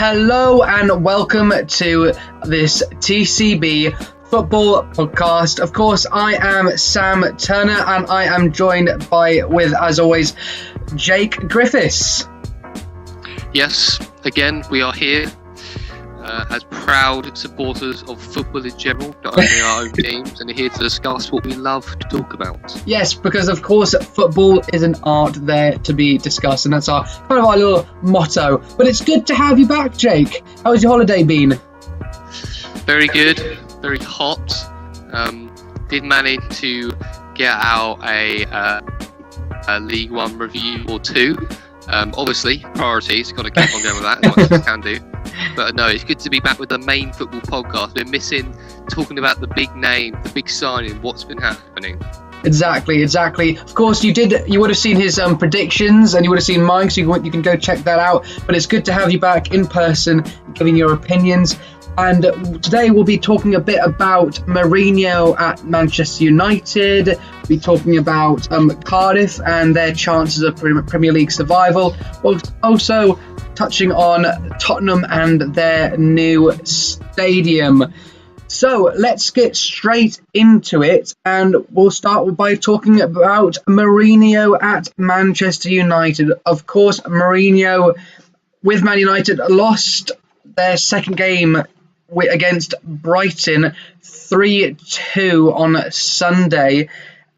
Hello and welcome to this TCB football podcast. Of course, I am Sam Turner and I am joined with, as always, Jake Griffiths. Yes, again, we are here as proud supporters of football in general, not only our own teams, and are here to discuss what we love to talk about. Yes, because of course football is an art there to be discussed, and that's our little motto. But it's good to have you back, Jake. How's your holiday been? Very good, very hot. Did manage to get out a League One review or two. Obviously, priorities, got to keep on going with that as much as I can do. But no, it's good to be back with the main football podcast. We're missing talking about the big name, the big signing, what's been happening. Exactly. Of course, you would have seen his predictions and you would have seen mine, so you can go check that out. But it's good to have you back in person, giving your opinions. And today we'll be talking a bit about Mourinho at Manchester United. We'll be talking about Cardiff and their chances of Premier League survival. We'll also touching on Tottenham and their new stadium. So let's get straight into it, and we'll start by talking about Mourinho at Manchester United. Of course, Mourinho with Man United lost their second game against Brighton 3-2 on Sunday,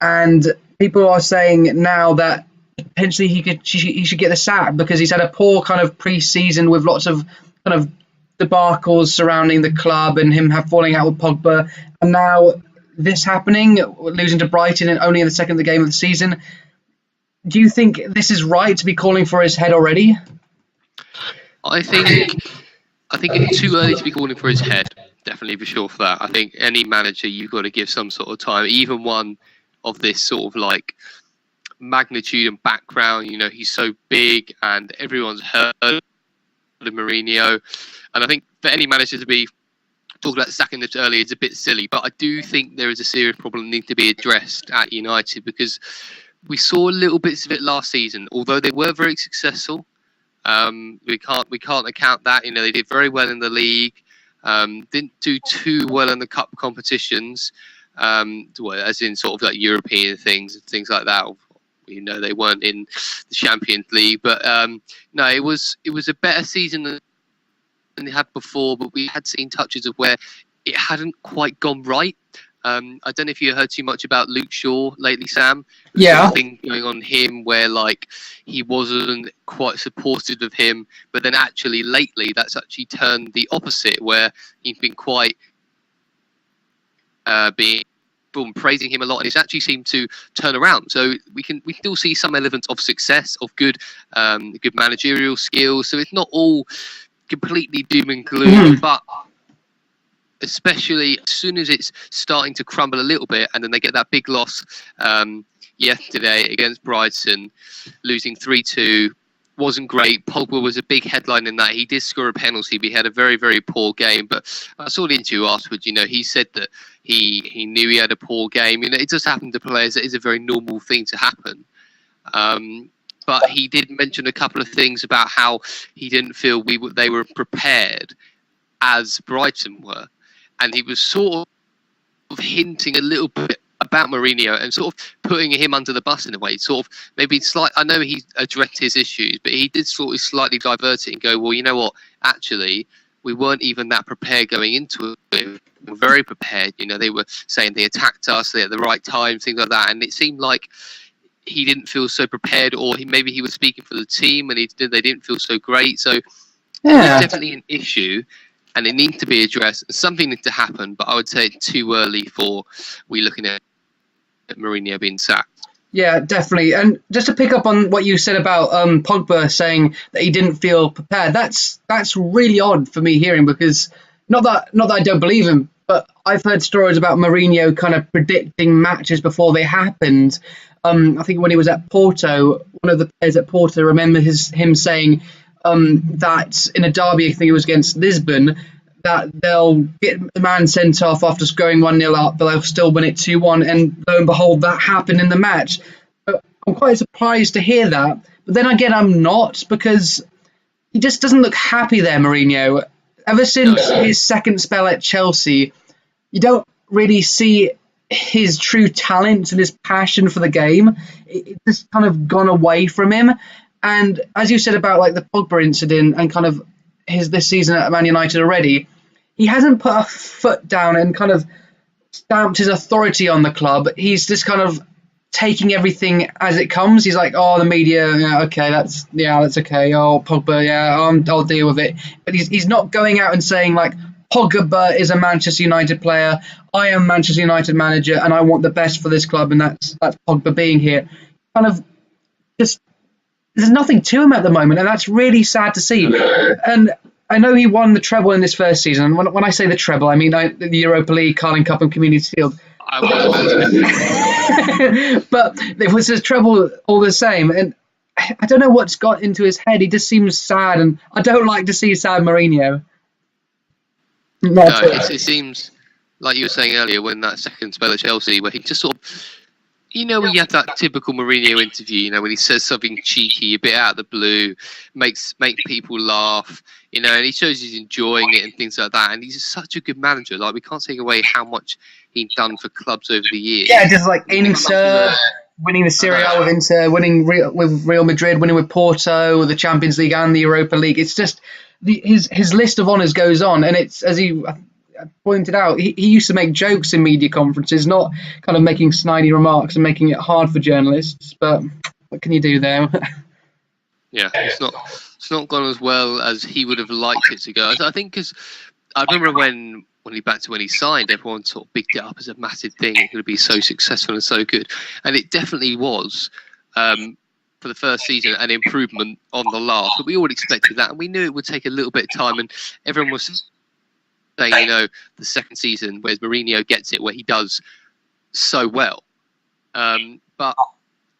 and people are saying now that potentially he should get the sack because he's had a poor kind of pre-season with lots of kind of debacles surrounding the club and him falling out with Pogba, and now this happening, losing to Brighton and only in the game of the season. Do you think this is right to be calling for his head already? I think it's too early to be calling for his head, definitely for sure for that. I think any manager, you've got to give some sort of time, even one of this sort of like magnitude and background. You know, he's so big and everyone's heard of Mourinho. And I think for any manager to be talking about sacking this early is a bit silly, but I do think there is a serious problem that needs to be addressed at United, because we saw little bits of it last season, although they were very successful. We can't account that. You know, they did very well in the league, didn't do too well in the cup competitions, as in sort of like European things like that. You know, they weren't in the Champions League, but no, it was a better season than they had before. But we had seen touches of where it hadn't quite gone right. I don't know if you heard too much about Luke Shaw lately, Sam. Yeah. Something going on him where like he wasn't quite supportive of him, but then actually lately that's actually turned the opposite, where he's been quite praising him a lot, and it's actually seemed to turn around. So we still see some elements of success, of good managerial skills. So it's not all completely doom and gloom, but especially as soon as it's starting to crumble a little bit, and then they get that big loss yesterday against Brighton, losing 3-2, wasn't great. Pogba was a big headline in that. He did score a penalty, but he had a very, very poor game. But I saw the interview afterwards. You know, he said that he knew he had a poor game. You know, it does happen to players. It is a very normal thing to happen. But he did mention a couple of things about how he didn't feel they were prepared as Brighton were. And he was sort of hinting a little bit about Mourinho and sort of putting him under the bus in a way. Sort of maybe I know he addressed his issues, but he did sort of slightly divert it and go, well, you know what? Actually, we weren't even that prepared going into it. We were very prepared. You know, they were saying they attacked us at the right time, things like that. And it seemed like he didn't feel so prepared, or maybe he was speaking for the team and they didn't feel so great. So yeah, it's definitely an issue. And it needs to be addressed. Something needs to happen, but I would say it's too early for we looking at Mourinho being sacked. Yeah, definitely. And just to pick up on what you said about Pogba saying that he didn't feel prepared, that's really odd for me hearing, because not that I don't believe him, but I've heard stories about Mourinho kind of predicting matches before they happened. I think when he was at Porto, one of the players at Porto, remember him saying that in a derby, I think it was against Lisbon, that they'll get the man sent off after going 1-0 up, but they'll still win it 2-1. And lo and behold, that happened in the match. But I'm quite surprised to hear that. But then again, I'm not, because he just doesn't look happy there, Mourinho. Ever since his second spell at Chelsea, you don't really see his true talent and his passion for the game. It's just kind of gone away from him. And as you said about like the Pogba incident and kind of his this season at Man United already, he hasn't put a foot down and kind of stamped his authority on the club. He's just kind of taking everything as it comes. He's like, oh, the media, yeah, okay, that's okay. Oh, Pogba, yeah, I'll deal with it. But he's not going out and saying like, Pogba is a Manchester United player. I am Manchester United manager, and I want the best for this club, and that's Pogba being here. Kind of just there's nothing to him at the moment, and that's really sad to see. And I know he won the treble in this first season. When I say the treble, I mean the Europa League, Carling Cup, and Community Shield. I was imagining. But it was a treble all the same, and I don't know what's got into his head. He just seems sad, and I don't like to see sad Mourinho. No, it seems like you were saying earlier when that second spell at Chelsea, where he just sort of, you know, when you have that typical Mourinho interview, you know, when he says something cheeky, a bit out of the blue, make people laugh, you know, and he shows he's enjoying it and things like that. And he's such a good manager. Like, we can't take away how much he's done for clubs over the years. Yeah, just like Inter, winning the Serie A with Inter, winning with Real Madrid, winning with Porto, the Champions League and the Europa League. It's just his list of honours goes on, and it's, as he pointed out, he used to make jokes in media conferences, not kind of making snidey remarks and making it hard for journalists. But what can you do there? Yeah, it's not gone as well as he would have liked it to go. I think because I remember when he signed, everyone sort of bigged it up as a massive thing. It could be so successful and so good, and it definitely was. For the first season, an improvement on the last, but we all expected that, and we knew it would take a little bit of time. And everyone was saying, you know, the second season, whereas Mourinho gets it, where he does so well. But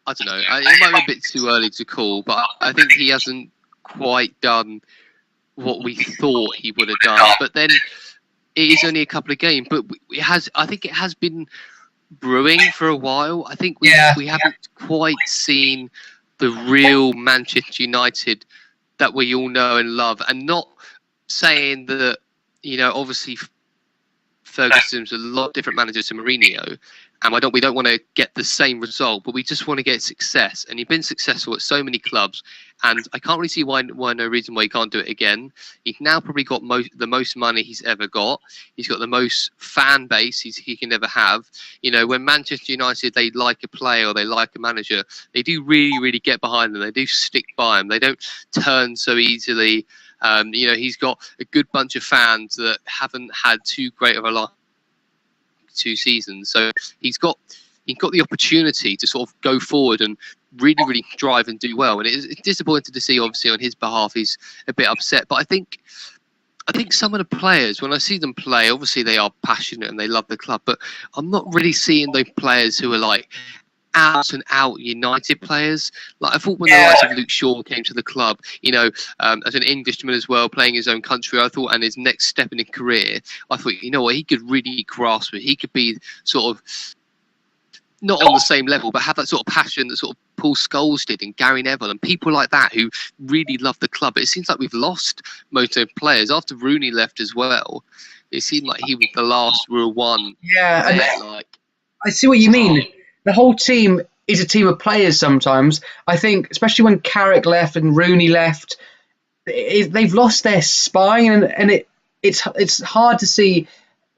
I don't know. It might be a bit too early to call, but I think he hasn't quite done what we thought he would have done. But then it is only a couple of games, but I think it has been brewing for a while. I think we haven't quite seen the real Manchester United that we all know and love, and not saying that, you know, obviously Ferguson's a lot different manager to Mourinho, and we don't want to get the same result, but we just want to get success. And he's been successful at so many clubs, and I can't really see why no reason why he can't do it again. He's now probably got the most money he's ever got. He's got the most fan base he can ever have. You know, when Manchester United, they like a player or they like a manager, they do really, really get behind them. They do stick by him. They don't turn so easily. You know, he's got a good bunch of fans that haven't had too great of a last 2 seasons. So he's got the opportunity to sort of go forward and really, really drive and do well. And it's disappointing to see, obviously, on his behalf, he's a bit upset. But I think some of the players, when I see them play, obviously they are passionate and they love the club, but I'm not really seeing those players who are like out and out United players. Like, I thought when the likes of Luke Shaw came to the club, you know, as an Englishman as well, playing his own country, I thought, and his next step in his career, I thought, you know what, he could really grasp it. He could be sort of not on the same level, but have that sort of passion that sort of Paul Scholes did and Gary Neville and people like that who really love the club. But it seems like we've lost most of the players. After Rooney left as well, it seemed like he was the last real one. Yeah, and I see what you mean. The whole team is a team of players sometimes. I think, especially when Carrick left and Rooney left, they've lost their spine, and it's hard to see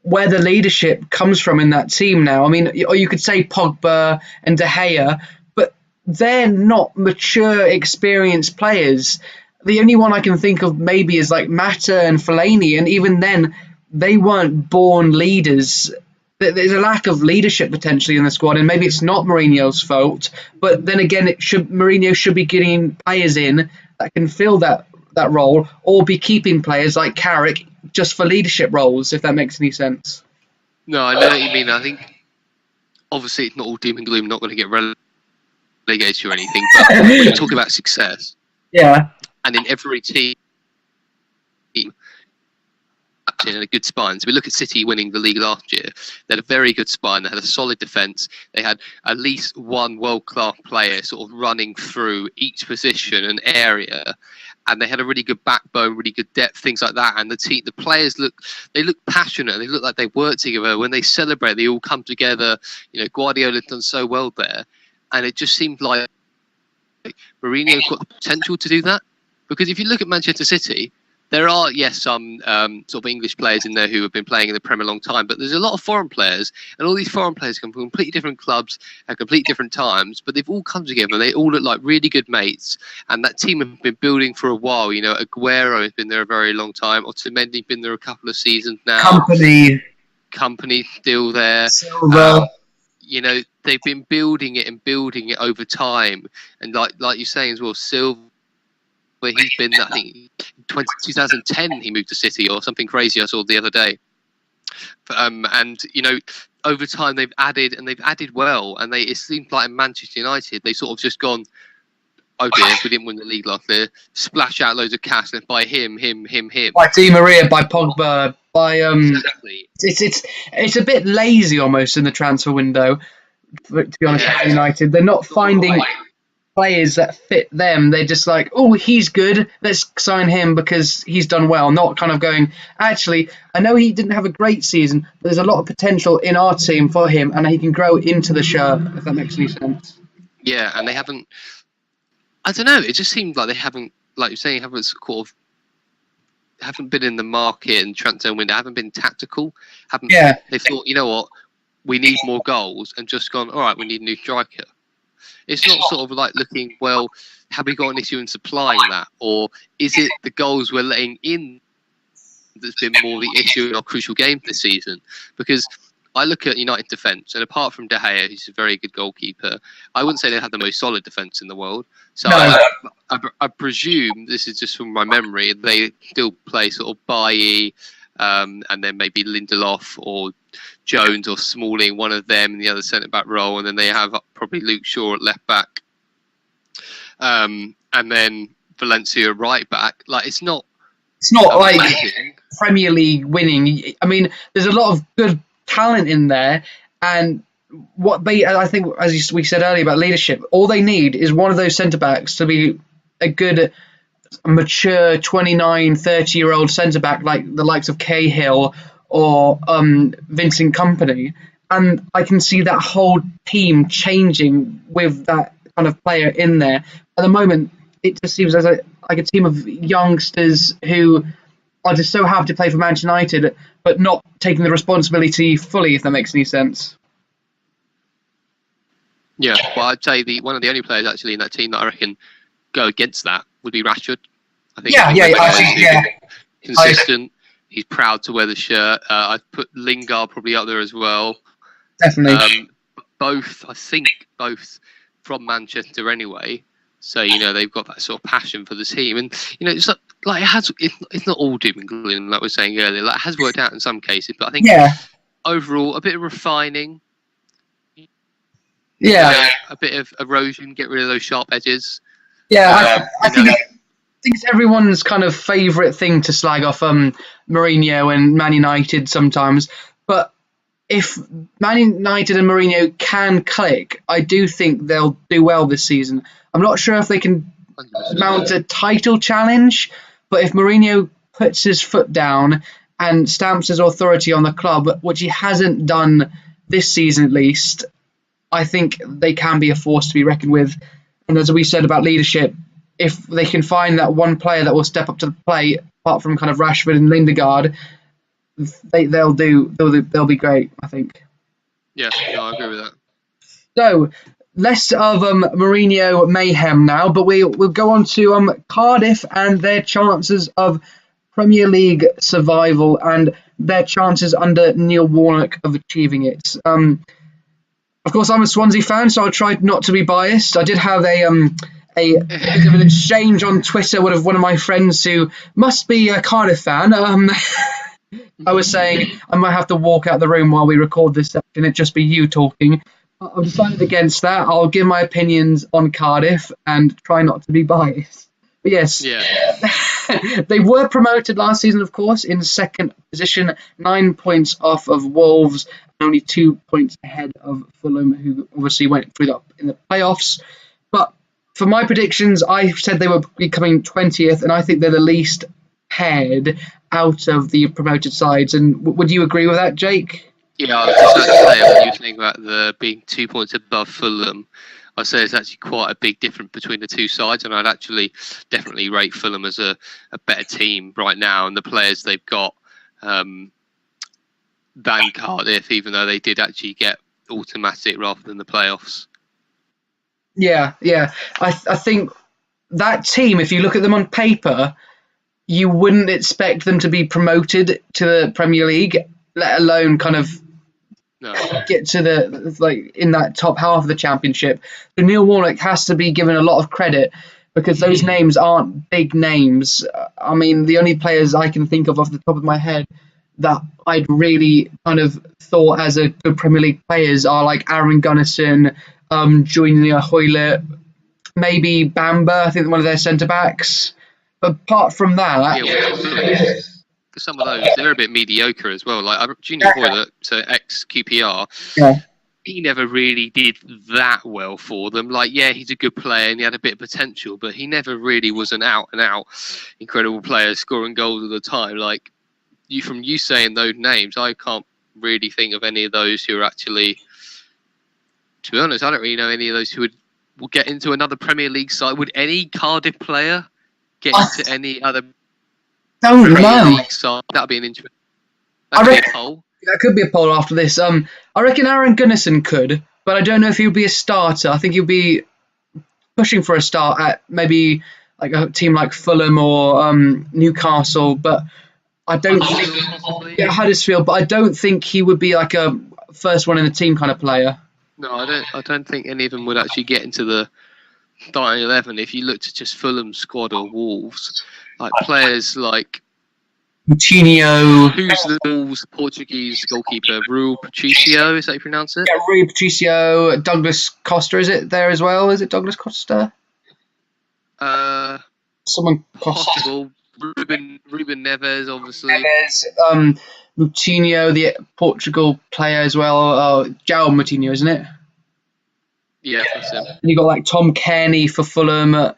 where the leadership comes from in that team now. I mean, or you could say Pogba and De Gea, but they're not mature, experienced players. The only one I can think of maybe is like Mata and Fellaini, and even then, they weren't born leaders. There's a lack of leadership potentially in the squad, and maybe it's not Mourinho's fault. But then again, Mourinho should be getting players in that can fill that role, or be keeping players like Carrick just for leadership roles, if that makes any sense. No, I know what you mean. I think obviously it's not all doom and gloom, not going to get relegated or anything. But when you talk about success, and in every team in a good spine. So we look at City winning the league last year. They had a very good spine. They had a solid defence. They had at least one world-class player sort of running through each position and area. and they had a really good backbone, really good depth, things like that. And the players look passionate. They look like they work together. When they celebrate, they all come together. Guardiola done so well there, and it just seemed like Mourinho got the potential to do that. Because if you look at Manchester City, there are, yes, some sort of English players in there who have been playing in the Premier a long time, but there's a lot of foreign players, and all these foreign players come from completely different clubs at completely different times, but they've all come together, and they all look like really good mates, and that team have been building for a while. Aguero has been there a very long time, Otamendi's been there a couple of seasons now. Company still there. Silva. They've been building it over time, and like you're saying as well, Silva, where he's been, I think, 2010 he moved to City or something crazy I saw the other day. And over time they've added well, and it seems like in Manchester United they sort of just gone, oh dear, we didn't win the league last year, splash out loads of cash and buy him. By Di Maria, by Pogba, by Exactly. It's a bit lazy almost in the transfer window. To be honest, with United, they're not finding players that fit them. They're just like, oh, he's good, let's sign him because he's done well. Not kind of going, actually, I know he didn't have a great season, but there's a lot of potential in our team for him, and he can grow into the shirt, if that makes any sense. Yeah, and they haven't, I don't know, it just seems like they haven't, like you're saying, haven't been in the market and transfer window, haven't been tactical. They thought, you know what, we need more goals, and just gone, all right, we need a new striker. It's not sort of like looking, well, have we got an issue in supplying that? Or is it the goals we're letting in that's been more the issue in our crucial games this season? Because I look at United defence, and apart from De Gea, who's a very good goalkeeper, I wouldn't say they have the most solid defence in the world. So No. I presume, this is just from my memory, they still play sort of Bailly, and then maybe Lindelof or Jones or Smalling, one of them in the other centre-back role, and then they have probably Luke Shaw at left-back, and then Valencia right-back. Like, it's not like amazing. Premier League winning. I mean, there's a lot of good talent in there, and I think, as we said earlier about leadership, all they need is one of those centre-backs to be a good, mature 29, 30-year-old centre-back like the likes of Cahill or Vincent Kompany, and I can see that whole team changing with that kind of player in there. At the moment, it just seems like a team of youngsters who are just so happy to play for Manchester United, but not taking the responsibility fully, if that makes any sense. Yeah, well, I'd say one of the only players actually in that team that I reckon go against that would be Rashford. I think consistent. He's proud to wear the shirt. I'd put Lingard probably up there as well. Definitely. Both from Manchester anyway. So, they've got that sort of passion for the team. And, it's like it's not all doom and gloom, like we were saying earlier. Like, it has worked out in some cases. But I think overall, a bit of refining. Yeah. A bit of erosion, get rid of those sharp edges. Yeah, I think it's everyone's kind of favourite thing to slag off Mourinho and Man United sometimes. But if Man United and Mourinho can click, I do think they'll do well this season. I'm not sure if they can mount a title challenge, but if Mourinho puts his foot down and stamps his authority on the club, which he hasn't done this season at least, I think they can be a force to be reckoned with. And as we said about leadership, if they can find that one player that will step up to the plate, apart from kind of Rashford and Lindegaard, they'll be great, I think. Yeah, no, I agree with that. So, less of Mourinho Mayhem now, but we'll go on to Cardiff and their chances of Premier League survival and their chances under Neil Warnock of achieving it. Of course, I'm a Swansea fan, so I'll try not to be biased. I did have a bit of an exchange on Twitter with one of my friends who must be a Cardiff fan. I was saying I might have to walk out the room while we record this section. It'd just be you talking. I've decided against that. I'll give my opinions on Cardiff and try not to be biased. But yes, they were promoted last season, of course, in second position, 9 points off of Wolves, and only 2 points ahead of Fulham, who obviously went through that in the playoffs. But for my predictions, I said they were becoming 20th, and I think they're the least paired out of the promoted sides. And would you agree with that, Jake? Yeah, I was just about to say, when you were thinking about the being 2 points above Fulham, I'd say there's actually quite a big difference between the two sides, and I'd actually definitely rate Fulham as a better team right now, and the players they've got than Cardiff, even though they did actually get automatic rather than the playoffs. Yeah. I think that team, if you look at them on paper, you wouldn't expect them to be promoted to the Premier League, let alone kind of get to the in that top half of the Championship. So Neil Warnock has to be given a lot of credit because those names aren't big names. I mean, the only players I can think of off the top of my head that I'd really kind of thought as a good Premier League players are like Aaron Gunnarsson, Junior Hoylett, maybe Bamba, I think one of their centre backs. But apart from that, some of those, they're a bit mediocre as well. Like Junior Hoylett, so ex-QPR, he never really did that well for them. Like, yeah, he's a good player and he had a bit of potential, but he never really was an out-and-out incredible player scoring goals all the time. Like, from you saying those names, I can't really think of any of those who are actually, to be honest, I don't really know any of those who will get into another Premier League side. Would any Cardiff player get into any other Premier League side? That'd be an interesting. That'd be a poll. That could be a poll after this. I reckon Aaron Gunnarsson could, but I don't know if he'll be a starter. I think he'll be pushing for a start at maybe like a team like Fulham or Newcastle, but I don't think Huddersfield, but I don't think he would be like a first one in the team kind of player. No, I don't think any of them would actually get into the starting 11. If you looked at just Fulham's squad or Wolves, like players like Mourinho. Who's the Wolves Portuguese goalkeeper? Rui Patricio, is that how you pronounce it? Yeah, Rui Patricio. Douglas Costa, is it there as well? Is it Douglas Costa? Someone Costa. Possible. Ruben Neves, obviously. Neves, Moutinho, the Portugal player as well. João Moutinho, isn't it? Yeah, that's him. And you got like Tom Kearney for Fulham,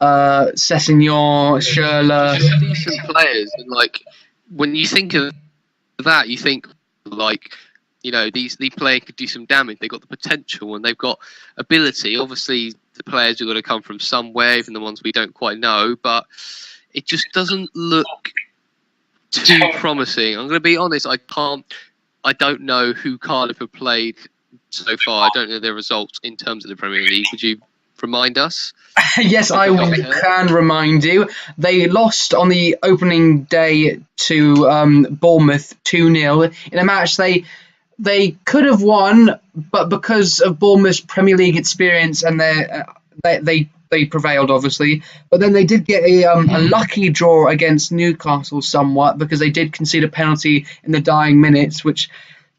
Sessegnon, Schürrle. Just decent players, and like when you think of that, you think like, you know, these players could do some damage. They've got the potential and they've got ability. Obviously, the players are going to come from somewhere, even the ones we don't quite know, but it just doesn't look too promising. I'm going to be honest, I don't know who Cardiff have played so far. I don't know their results in terms of the Premier League. Would you remind us? Yes, I can remind you. They lost on the opening day to Bournemouth 2-0 in a match they could have won, but because of Bournemouth's Premier League experience and they prevailed, obviously. But then they did get a lucky draw against Newcastle somewhat because they did concede a penalty in the dying minutes, which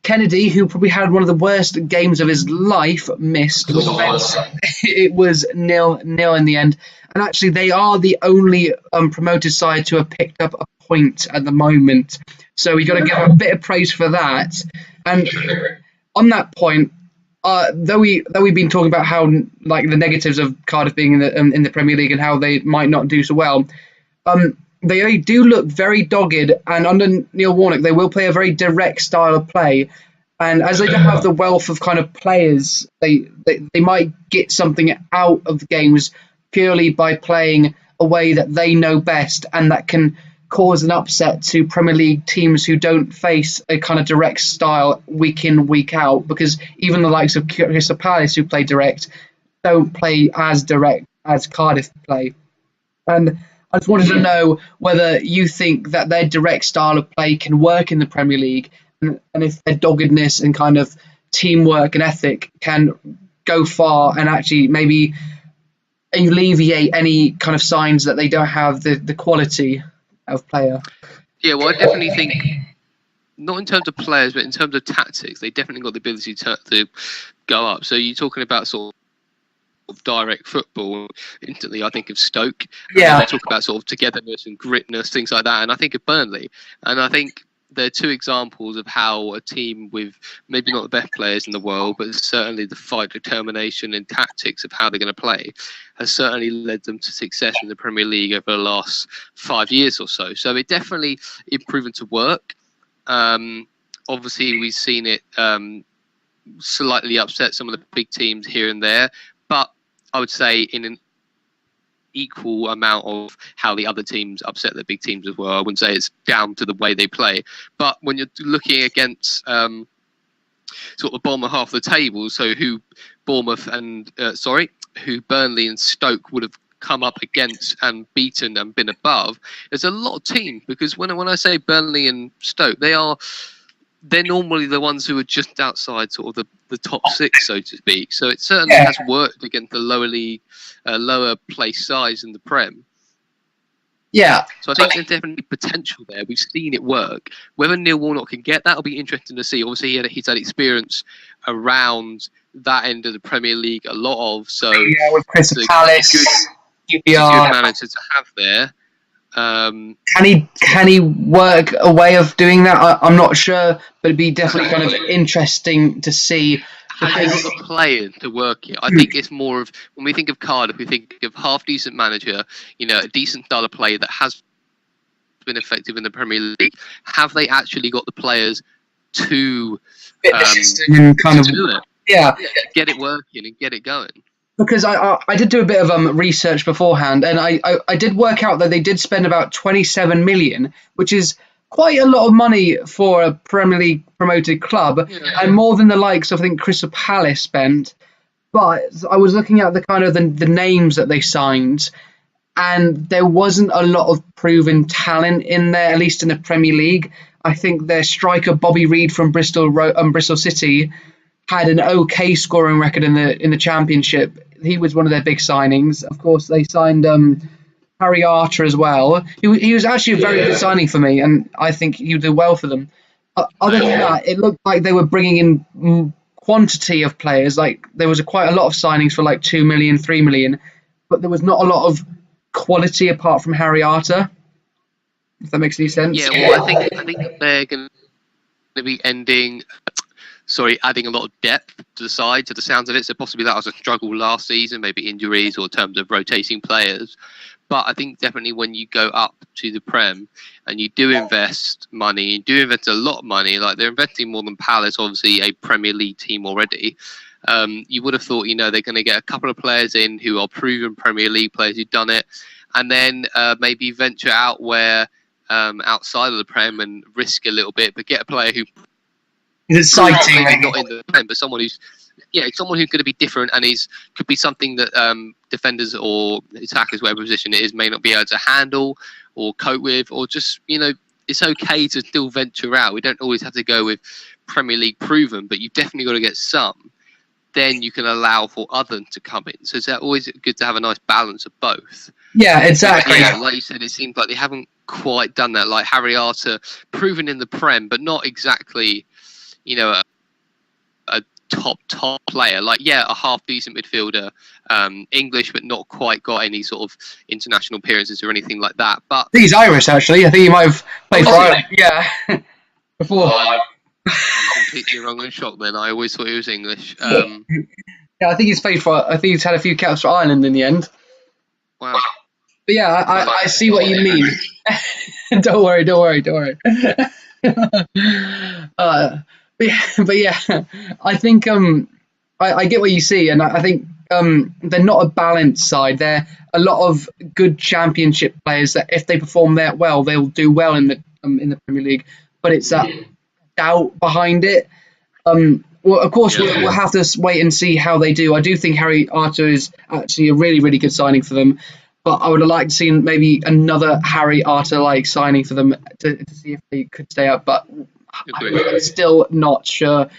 Kennedy, who probably had one of the worst games of his life, missed. It was 0-0 in the end. And actually, they are the only promoted side to have picked up a point at the moment. So we've got to give a bit of praise for that. And on that point, though we've been talking about how like the negatives of Cardiff being in the Premier League and how they might not do so well, they do look very dogged, and under Neil Warnock they will play a very direct style of play. And as they don't have the wealth of kind of players, they might get something out of the games purely by playing a way that they know best, and that can cause an upset to Premier League teams who don't face a kind of direct style week in, week out, because even the likes of Crystal Palace, who play direct, don't play as direct as Cardiff play. And I just wanted to know whether you think that their direct style of play can work in the Premier League, and if their doggedness and kind of teamwork and ethic can go far and actually maybe alleviate any kind of signs that they don't have the quality of player. Yeah, well, I definitely think, not in terms of players, but in terms of tactics, they definitely got the ability to go up. So you're talking about sort of direct football. Instantly, I think of Stoke. Yeah. They talk about sort of togetherness and gritness, things like that. And I think of Burnley. And I think they're two examples of how a team with maybe not the best players in the world, but certainly the fight, determination, and tactics of how they're going to play has certainly led them to success in the Premier League over the last 5 years or so. So it definitely is proven to work. Obviously, we've seen it slightly upset some of the big teams here and there, but I would say in an equal amount of how the other teams upset the big teams as well. I wouldn't say it's down to the way they play, but when you're looking against sort of the bottom half of the table, so who Burnley and Stoke would have come up against and beaten and been above, there's a lot of teams, because when I say Burnley and Stoke, they're normally the ones who are just outside sort of the top six, so to speak. So it certainly has worked against the lower league, lower place sides in the Prem. Yeah. So I think there's definitely potential there. We've seen it work. Whether Neil Warnock can get that will be interesting to see. Obviously, he's had experience around that end of the Premier League a lot of. So with Crystal Palace, it's a good manager to have there. Can he work a way of doing that? I'm not sure, but it'd be definitely kind of interesting to see. Has he got the players to work it? I think it's more of, when we think of Cardiff, we think of half-decent manager, a decent style of play that has been effective in the Premier League. Have they actually got the players to do it? Yeah, get it working and get it going? Because I did do a bit of research beforehand, and I did work out that they did spend about 27 million, which is quite a lot of money for a Premier League promoted club, and more than the likes of, I think, Crystal Palace spent. But I was looking at the kind of the names that they signed, and there wasn't a lot of proven talent in there, at least in the Premier League. I think their striker Bobby Reed from Bristol City had an okay scoring record in the Championship. He was one of their big signings. Of course, they signed Harry Arter as well. He was actually a very good signing for me, and I think he would do well for them. Other than that, it looked like they were bringing in quantity of players. Like, there was quite a lot of signings for like 2 million, 3 million, but there was not a lot of quality apart from Harry Arter. If that makes any sense. Yeah, well, I think they're going to be adding a lot of depth to the side, to the sounds of it. So possibly that was a struggle last season, maybe injuries or in terms of rotating players. But I think definitely when you go up to the Prem and you do invest money, you do invest a lot of money, like they're investing more than Palace, obviously a Premier League team already. You would have thought, they're going to get a couple of players in who are proven Premier League players who've done it, and then maybe venture out outside of the Prem and risk a little bit, but get a player who is exciting, maybe not in the Prem, but someone who's going to be different, and could be something that defenders or attackers, whatever position it is, may not be able to handle or cope with, or just it's okay to still venture out. We don't always have to go with Premier League proven, but you've definitely got to get some. Then you can allow for others to come in. So it's always good to have a nice balance of both. Yeah, exactly. Yeah, like you said, it seems like they haven't quite done that. Like Harry Arter, proven in the Prem, but not exactly, a top player. Like, a half-decent midfielder, English, but not quite got any sort of international appearances or anything like that. But I think he's Irish, actually. I think he might have played for Ireland. Yeah. Before. I'm completely wrong and shocked then. I always thought he was English. Yeah, I think he's had a few caps for Ireland in the end. Wow. But yeah, I see what you mean. Don't worry. But yeah, I think I get what you see, and I think they're not a balanced side. They're a lot of good Championship players that, if they perform that well, they'll do well in the Premier League. But it's that doubt behind it. Well, of course, we'll have to wait and see how they do. I do think Harry Arter is actually a really, really good signing for them. But I would have liked to see maybe another Harry Arter-like signing for them to see if they could stay up. But I'm still not sure,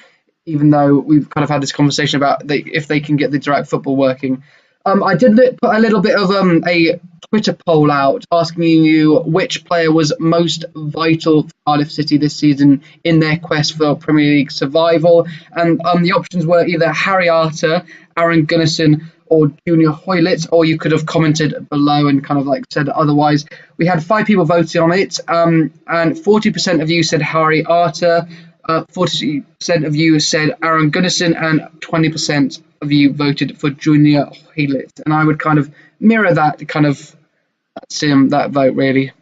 even though we've kind of had this conversation about if they can get the direct football working. I did put a little bit of a Twitter poll out asking you which player was most vital for Cardiff City this season in their quest for Premier League survival. And the options were either Harry Arter, Aaron Gunnarsson, or Junior Hoylett, or you could have commented below and kind of like said otherwise. We had 5 people voting on it, and 40% of you said Harry Arter, 40% of you said Aaron Gunnarsson, and 20% of you voted for Junior Hoylett. And I would kind of mirror that that vote, really.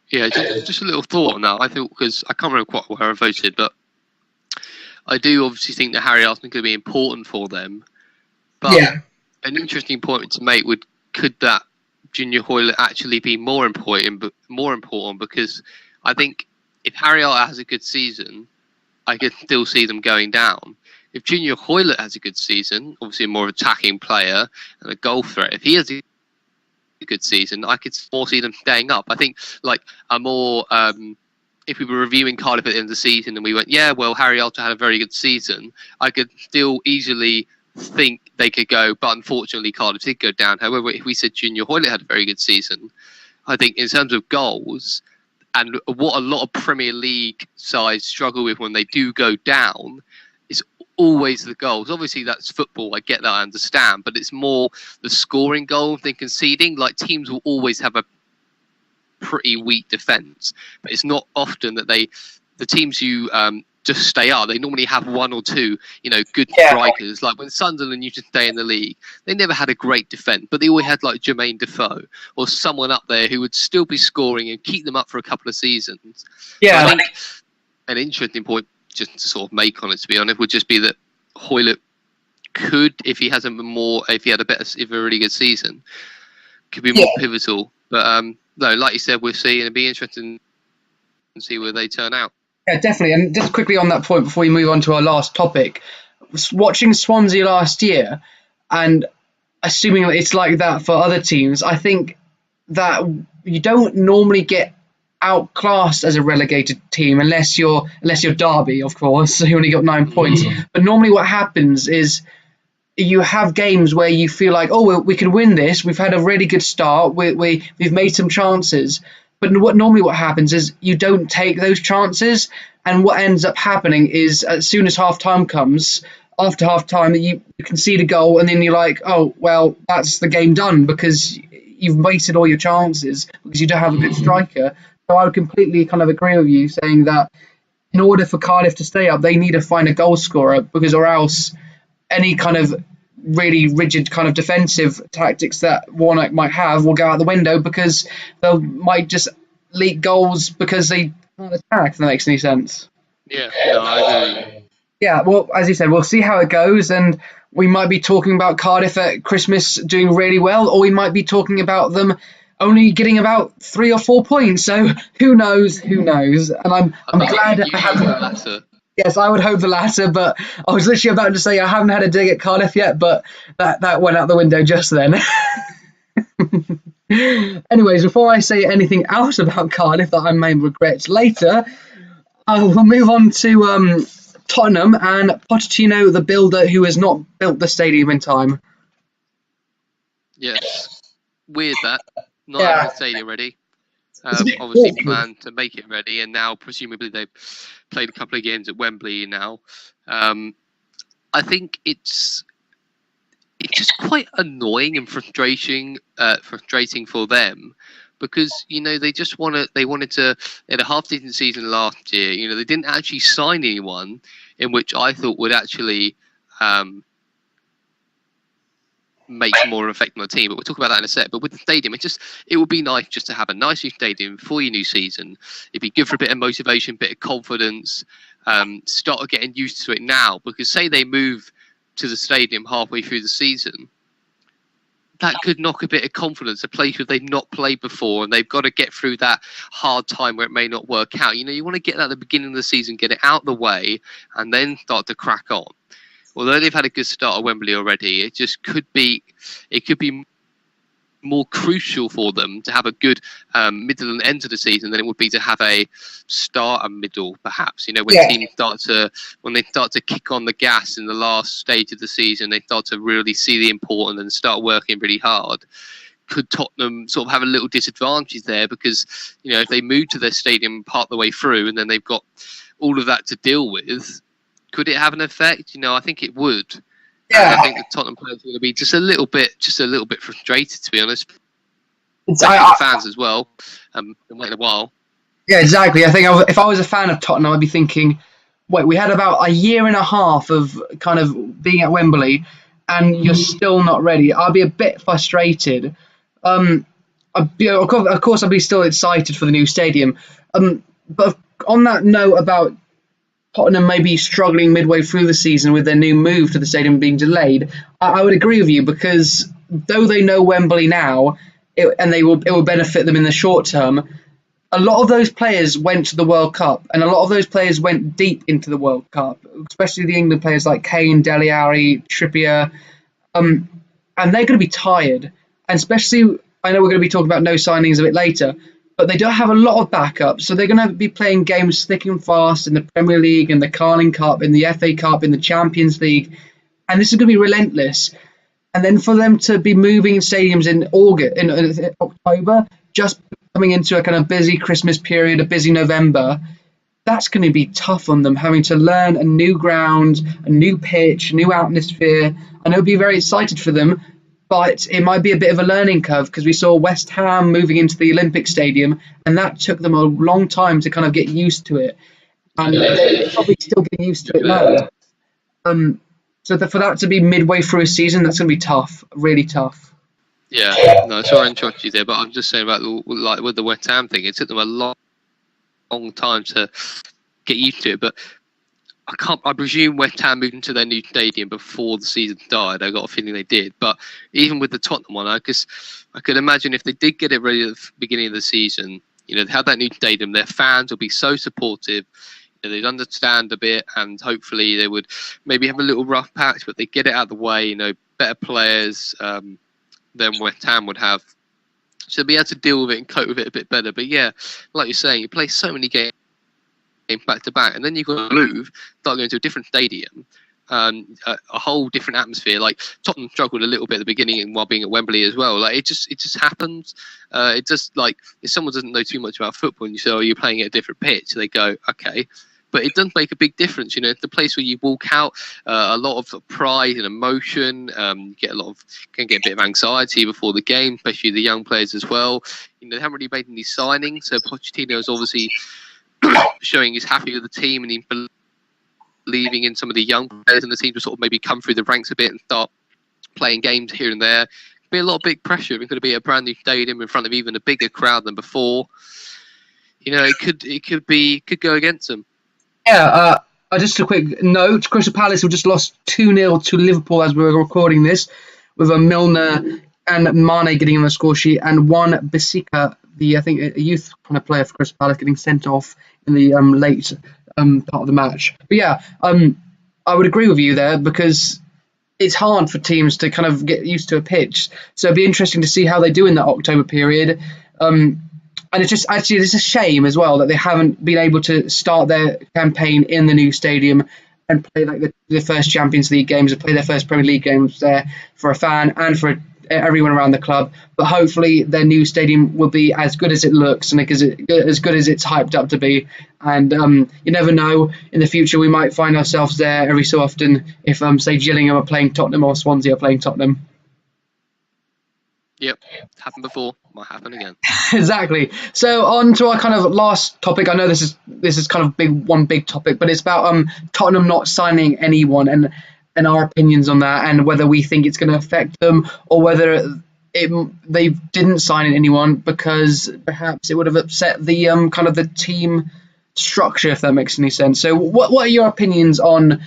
Yeah, just a little thought on that. I thought, because I can't remember quite where I voted, but I do obviously think that Harry Arter is going to be important for them. But an interesting point to make could that Junior Hoylett actually be more important? Because I think if Harry Arter has a good season, I could still see them going down. If Junior Hoylett has a good season, obviously a more attacking player and a goal threat, if he has a good season, I could more see them staying up. I think like a more if we were reviewing Cardiff at the end of the season and we went, yeah, well, Harry Arter had a very good season, I could still easily think they could go, but unfortunately Cardiff did go down. However, if we said Junior Hoylett had a very good season, I think in terms of goals and what a lot of Premier League sides struggle with when they do go down is always the goals. Obviously that's football, I get that, I understand, but it's more the scoring goal than conceding. Like, teams will always have a pretty weak defence, but it's not often that the teams who just stay up, they normally have 1 or 2, good strikers. Like when Sunderland used to stay in the league, they never had a great defence, but they always had like Jermaine Defoe or someone up there who would still be scoring and keep them up for a couple of seasons. Yeah, so I think an interesting point just to sort of make on it, to be honest, would just be that Hoylett could, if he had a really good season, could be more pivotal. But no, like you said, we'll see, and it'll be interesting to see where they turn out. Yeah, definitely. And just quickly on that point before we move on to our last topic, watching Swansea last year, and assuming it's like that for other teams, I think that you don't normally get outclassed as a relegated team unless you're Derby, of course, who only got 9 points. But normally what happens is you have games where you feel like, oh, well, we can win this. We've had a really good start. We've made some chances. But what happens is you don't take those chances, and what ends up happening is as soon as half-time comes, after half-time, you concede a goal, and then you're like, oh, well, that's the game done because you've wasted all your chances because you don't have a good striker. So I would completely kind of agree with you saying that in order for Cardiff to stay up, they need to find a goal scorer, because or else any kind of really rigid kind of defensive tactics that Warnock might have will go out the window because they might just leak goals because they can't attack, if that makes any sense. Yeah, no, I agree. Yeah, well, as you said, we'll see how it goes, and we might be talking about Cardiff at Christmas doing really well, or we might be talking about them only getting about 3 or 4 points. So who knows? And I'm glad I haven't. Yes, I would hope the latter, but I was literally about to say I haven't had a dig at Cardiff yet, but that went out the window just then. Anyways, before I say anything else about Cardiff that I may regret later, we'll move on to Tottenham and Pochettino, the builder who has not built the stadium in time. Yes, weird that. Not having the stadium ready. Obviously planned to make it ready, and now presumably they've played a couple of games at Wembley now. I think it's just quite annoying and frustrating for them, because they wanted to, in a half decent season last year, they didn't actually sign anyone in which I thought would actually make more of an effect on the team, but we'll talk about that in a sec. But with the stadium, it would be nice just to have a nice new stadium for your new season. It'd be good for a bit of motivation, bit of confidence, start getting used to it now, because say they move to the stadium halfway through the season, that could knock a bit of confidence, a place where they've not played before, and they've got to get through that hard time where it may not work out. You want to get that at the beginning of the season, get it out of the way, and then start to crack on. Although they've had a good start at Wembley already, it could be more crucial for them to have a good middle and end of the season than it would be to have a start and middle, perhaps. You know, when teams start to kick on the gas in the last stage of the season, they start to really see the importance and start working really hard. Could Tottenham sort of have a little disadvantage there? Because, you know, if they move to their stadium part the way through and then they've got all of that to deal with, could it have an effect? You know, I think it would. Yeah, I think the Tottenham players are going to be just a little bit frustrated, to be honest. The fans as well. Been waiting a while. Yeah, exactly. I think if I was a fan of Tottenham, I'd be thinking, wait, we had about a year and a half of kind of being at Wembley, and you're still not ready. I'd be a bit frustrated. Of course, I'd be still excited for the new stadium. But on that note about Tottenham maybe struggling midway through the season with their new move to the stadium being delayed, I would agree with you, because though they know Wembley now, it will benefit them in the short term, a lot of those players went to the World Cup, and a lot of those players went deep into the World Cup, especially the England players like Kane, Dele Alli, Trippier, and they're going to be tired. And especially, I know we're going to be talking about no signings a bit later, but they don't have a lot of backup, so they're going to be playing games thick and fast in the Premier League, in the Carling Cup, in the FA Cup, in the Champions League, and this is going to be relentless. And then for them to be moving stadiums in October, just coming into a kind of busy Christmas period, a busy November, that's going to be tough on them, having to learn a new ground, a new pitch, a new atmosphere. I know it'll be very excited for them, but it might be a bit of a learning curve, because we saw West Ham moving into the Olympic Stadium, and that took them a long time to kind of get used to it. And they're probably still getting used to it now. So for that to be midway through a season, that's going to be tough, really tough. Yeah, no, sorry I interrupted you there, but I'm just saying about with the West Ham thing, it took them a long time to get used to it. But I presume West Ham moved into their new stadium before the season started. I got a feeling they did. But even with the Tottenham one, I could imagine if they did get it ready at the beginning of the season, you know, they had that new stadium, their fans will be so supportive. They'd understand a bit, and hopefully they would maybe have a little rough patch, but they get it out of the way. You know, better players than West Ham would have, so they'll be able to deal with it and cope with it a bit better. But yeah, like you're saying, you play so many games back to back, and then you've got to move, start going to a different stadium, a whole different atmosphere. Like Tottenham struggled a little bit at the beginning while being at Wembley as well. Like it just happens. It just, like, if someone doesn't know too much about football and you say, "Oh, you're playing at a different pitch," they go, "Okay." But it does make a big difference, you know. The place where you walk out, a lot of pride and emotion. Can get a bit of anxiety before the game, especially the young players as well. You know, they haven't really made any signings, so Pochettino is obviously showing he's happy with the team, and he's believing in some of the young players in the team to sort of maybe come through the ranks a bit and start playing games here and there. Be a lot of big pressure. It's going to be a brand new stadium in front of even a bigger crowd than before. You know, it could go against them. Yeah, just a quick note. Crystal Palace have just lost 2-0 to Liverpool as we were recording this, with a Milner and Mane getting on the score sheet, and one Bisika, I think a youth kind of player for Crystal Palace, getting sent off in the late part of the match. But yeah, I would agree with you there, because it's hard for teams to kind of get used to a pitch. So it'd be interesting to see how they do in that October period. And it's a shame as well that they haven't been able to start their campaign in the new stadium and play like the first Champions League games, and play their first Premier League games there for a fan and for everyone around the club. But hopefully their new stadium will be as good as it looks, and as good as it's hyped up to be. And you never know, in the future we might find ourselves there every so often if, say, Gillingham are playing Tottenham or Swansea are playing Tottenham. Yep, happened before, might happen again. Exactly. So on to our kind of last topic. I know this is kind of one big topic, but it's about Tottenham not signing anyone, and our opinions on that, and whether we think it's going to affect them, or whether they didn't sign anyone because perhaps it would have upset the kind of the team structure, if that makes any sense. So what are your opinions on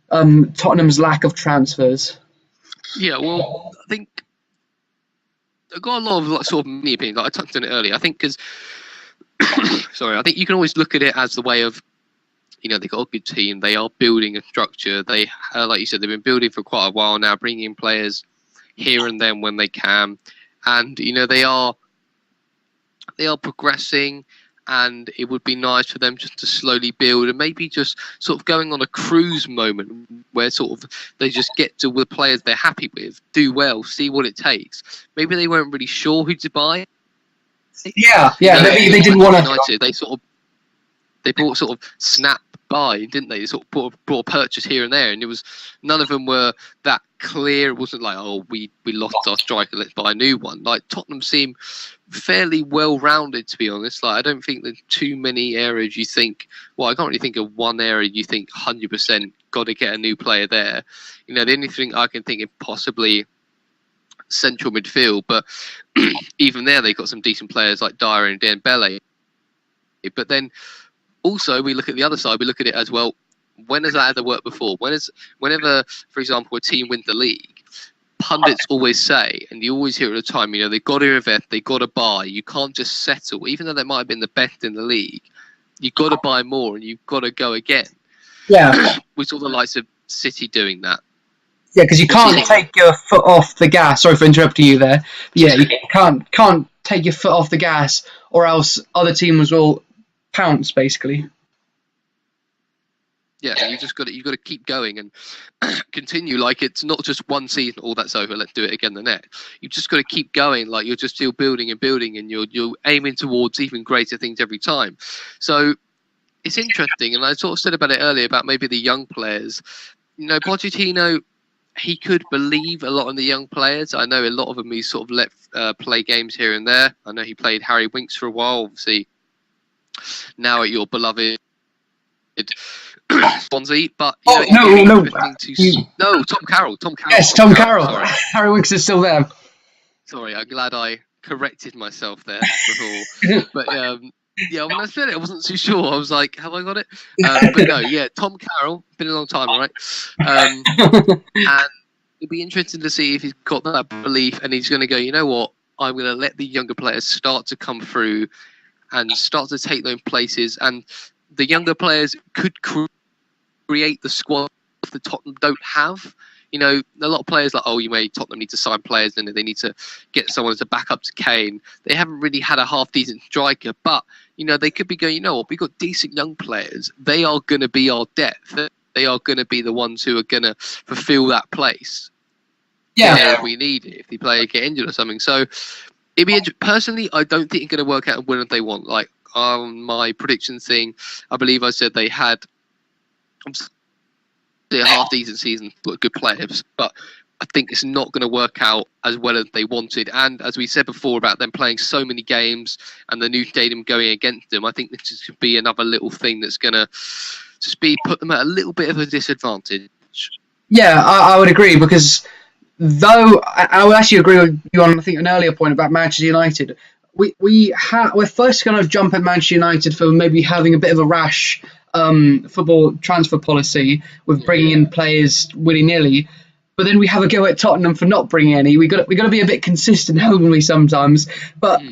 Tottenham's lack of transfers? Yeah, well, I think I've got a lot of sort of mini opinions. Like I touched on it earlier. I think because, I think you can always look at it as the way of, you know, they've got a good team. They are building a structure. They, like you said, they've been building for quite a while now, bringing in players here and then when they can. and they are progressing. And it would be nice for them just to slowly build and maybe just sort of going on a cruise moment where sort of they just get to with players they're happy with, do well, see what it takes. Maybe they weren't really sure who to buy. Yeah. Maybe they didn't want to. They bought sort of snap buy, didn't they? They sort of brought a purchase here and there, and it was none of them were that clear. It wasn't like, oh, we lost our striker, let's buy a new one. Like Tottenham seem fairly well rounded, to be honest. Like I don't think there's too many areas you think. Well, I can't really think of one area you think 100% got to get a new player there. The only thing I can think of possibly central midfield, but even there they've got some decent players like Dyer and Dembele. But then also we look at the other side. We look at it as well. When has that ever worked before? Whenever, for example, a team wins the league, pundits always say, and you always hear it at the time, they've got to invest, they've got to buy. You can't just settle, even though they might have been the best in the league. You've got to buy more, and you've got to go again. Yeah, we saw the likes of City doing that. Yeah, because you can't take your foot off the gas. Sorry for interrupting you there. Yeah, you can't take your foot off the gas, or else other teams will pounce, basically. Yeah, you've got to keep going and continue. Like it's not just one season, oh that's over, let's do it again the next. You've just got to keep going. Like you're just still building and building, and you're aiming towards even greater things every time. So it's interesting, and I sort of said about it earlier about maybe the young players. Pochettino, he could believe a lot in the young players. I know a lot of them he sort of let play games here and there. I know he played Harry Winks for a while, obviously now at your beloved Swansea, but no, Tom Carroll. Yes, Tom Carroll. Harry Winks is still there. Sorry, I'm glad I corrected myself there before. But when I said it, I wasn't too sure. I was like, have I got it? But no, yeah, Tom Carroll. Been a long time, right? And it'd be interesting to see if he's got that belief and he's going to go, you know what? I'm going to let the younger players start to come through and start to take those places, and the younger players could create the squad that Tottenham don't have. A lot of players like, Tottenham need to sign players and they need to get someone as a backup to Kane. They haven't really had a half-decent striker, but, they could be going, we've got decent young players. They are going to be our depth. They are going to be the ones who are going to fulfill that place. Yeah. If we need it, if the player get injured or something. So, personally, I don't think it's going to work out when they want. Like, on my prediction thing, I believe I said they had a half-decent season, but good players. But I think it's not going to work out as well as they wanted. And as we said before about them playing so many games and the new stadium going against them, I think this is going to be another little thing that's going to just put them at a little bit of a disadvantage. Yeah, I would agree, because though I would actually agree with you on, I think, an earlier point about Manchester United. We're first going to jump at Manchester United for maybe having a bit of a rash football transfer policy with bringing in players willy-nilly, but then we have a go at Tottenham for not bringing any. We got to be a bit consistent, haven't we, sometimes? But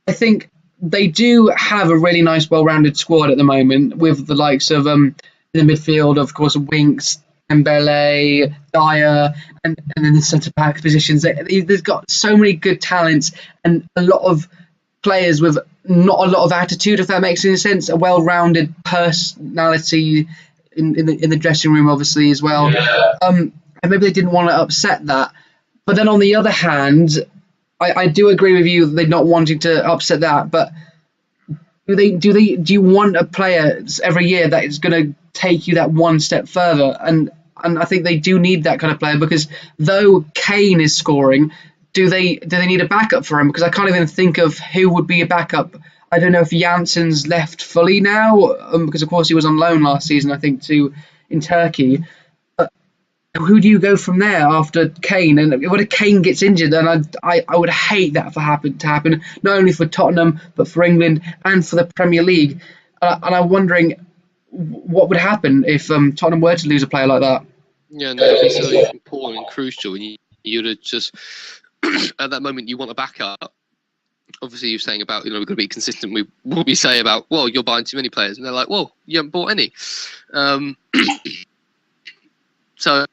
I think they do have a really nice, well-rounded squad at the moment, with the likes of in the midfield, of course, Winks, Dembele, Dyer, and then the centre-back positions. They've got so many good talents and a lot of players with not a lot of attitude, if that makes any sense. A well-rounded personality in the dressing room, obviously, as well. And maybe they didn't want to upset that. But then on the other hand, I do agree with you, they're not wanting to upset that. But do you want a player every year that is going to take you that one step further? And I think they do need that kind of player, because though Kane is scoring, do they need a backup for him? Because I can't even think of who would be a backup. I don't know if Janssen's left fully now, because of course he was on loan last season, I think, in Turkey. But who do you go from there after Kane? And what if Kane gets injured? And I would hate that to happen, not only for Tottenham, but for England and for the Premier League. And I'm wondering what would happen if Tottenham were to lose a player like that. Yeah, no, it'd be so important and crucial, and you'd have just at that moment you want a backup. Obviously, you're saying about, we've got to be consistent with what we say about, well, you're buying too many players, and they're like, well, you haven't bought any. So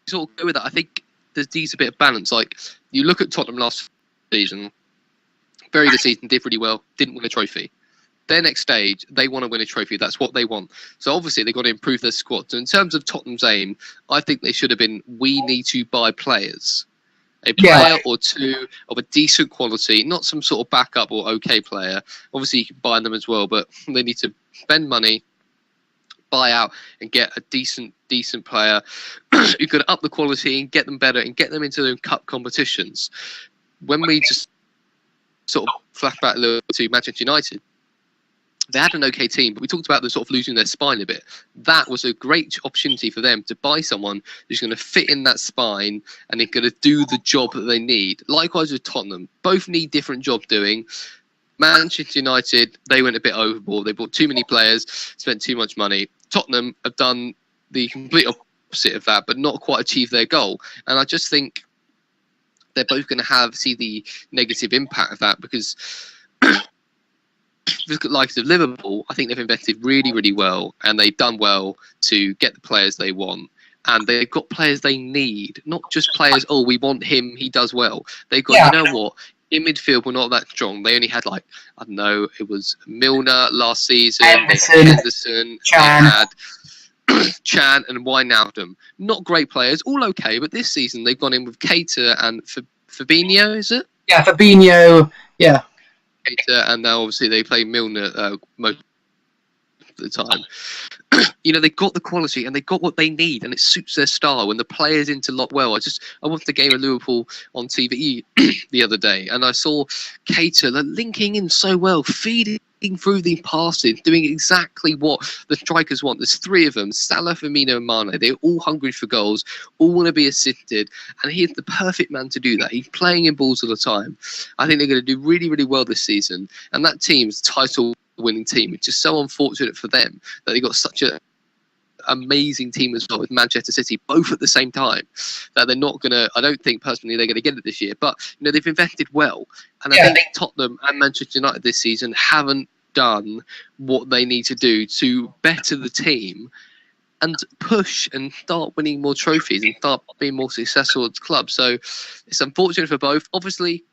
sort of go with that. I think there needs a bit of balance. Like, you look at Tottenham last season. Very good season, did really well, didn't win a trophy. Their next stage, they want to win a trophy. That's what they want. So obviously they've got to improve their squad. So in terms of Tottenham's aim, I think they should have been, we need to buy players. A player or two of a decent quality, not some sort of backup or okay player. Obviously you can buy them as well, but they need to spend money, buy out and get a decent player who could up the quality and get them better and get them into the cup competitions. When we just sort of flashback a little to Manchester United, they had an okay team, but we talked about them sort of losing their spine a bit. That was a great opportunity for them to buy someone who's going to fit in that spine and is going to do the job that they need. Likewise with Tottenham, both need different job doing. Manchester United, they went a bit overboard. They bought too many players, spent too much money. Tottenham have done the complete opposite of that, but not quite achieved their goal. And I just think they're both going to see the negative impact of that, because look at likes of Liverpool, I think they've invested really, really well, and they've done well to get the players they want. And they've got players they need, not just players, oh, we want him, he does well. They've got, you know what, in midfield, we're not that strong. They only had, like, I don't know, it was Milner last season, Henderson, Chan. they had Chan and Wijnaldum. Not great players, all okay, but this season they've gone in with Keita and Fabinho, is it? Yeah, Fabinho, yeah. And now obviously they play Milner most of the time. You know, they've got the quality and they've got what they need, and it suits their style, and the players interlock well. I watched the game of Liverpool on TV the other day, and I saw Keita linking in so well, feeding through the passes, doing exactly what the strikers want. There's three of them, Salah, Firmino and Mane. They're all hungry for goals, all want to be assisted, and he's the perfect man to do that. He's playing in balls all the time. I think they're going to do really, really well this season, and that team's title-winning team. It's just so unfortunate for them that they got such an amazing team as well with Manchester City, both at the same time, that they're not going to, I don't think personally they're going to get it this year, but you know, they've invested well, and I think Tottenham and Manchester United this season haven't done what they need to do to better the team and push and start winning more trophies and start being more successful at the club. So it's unfortunate for both. Obviously,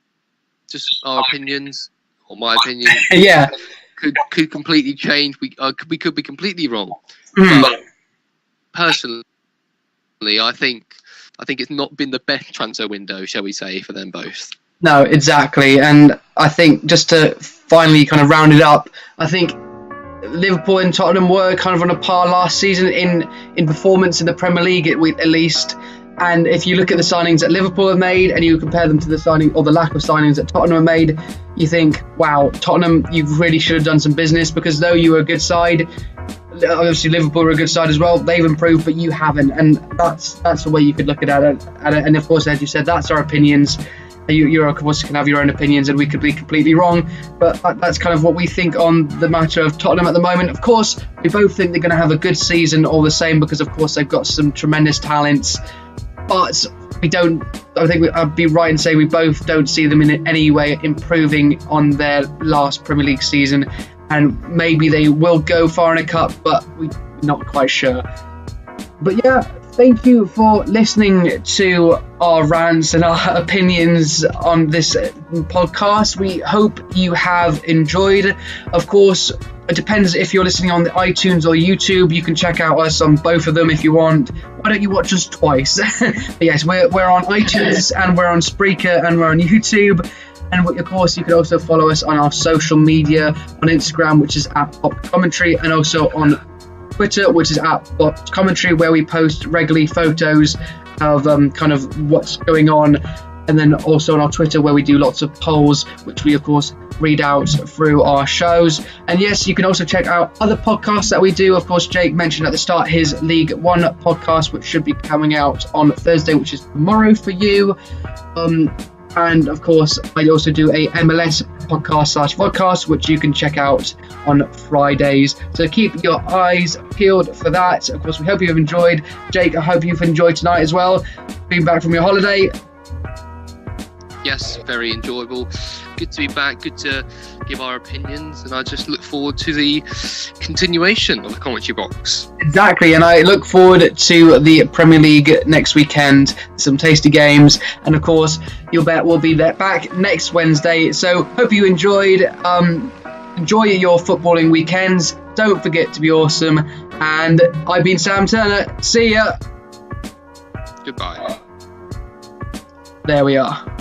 just our opinions, or my opinion, could completely change. We could be completely wrong. But personally, I think it's not been the best transfer window, shall we say, for them both. No, exactly. And I think just to finally kind of round it up, I think Liverpool and Tottenham were kind of on a par last season in performance in the Premier League, at least. And if you look at the signings that Liverpool have made and you compare them to the signing or the lack of signings that Tottenham have made, you think, wow, Tottenham, you really should have done some business, because though you were a good side, obviously Liverpool are a good side as well, they've improved, but you haven't. And that's the way you could look at it. And of course, as you said, that's our opinions. You of course can have your own opinions, and we could be completely wrong, but that's kind of what we think on the matter of Tottenham at the moment. Of course, we both think they're going to have a good season all the same, because of course they've got some tremendous talents, but I'd be right in saying we both don't see them in any way improving on their last Premier League season, and maybe they will go far in a cup, but we're not quite sure. But yeah, thank you for listening to our rants and our opinions on this podcast. We hope you have enjoyed. Of course, it depends if you're listening on the iTunes or YouTube. You can check out us on both of them if you want. Why don't you watch us twice? But yes, we're on iTunes, and we're on Spreaker, and we're on YouTube. And of course, you can also follow us on our social media, on Instagram, which is @PopCommentary, and also on Twitter, which is @PopCommentary, where we post regularly photos of kind of what's going on. And then also on our Twitter, where we do lots of polls, which we of course read out through our shows. And yes, you can also check out other podcasts that we do. Of course, Jake mentioned at the start his League One podcast, which should be coming out on Thursday, which is tomorrow for you. And of course, I also do a MLS podcast/vodcast, which you can check out on Fridays. So keep your eyes peeled for that. Of course, we hope you've enjoyed. Jake, I hope you've enjoyed tonight as well, being back from your holiday. yes, very enjoyable. Good to be back. Good to give our opinions, and I just look forward to the continuation of the commentary box. Exactly, and I look forward to the Premier League next weekend. Some tasty games, and of course, you'll bet we'll be there back next Wednesday. So, hope you enjoyed. Enjoy your footballing weekends. Don't forget to be awesome. And I've been Sam Turner. See ya. Goodbye. There we are.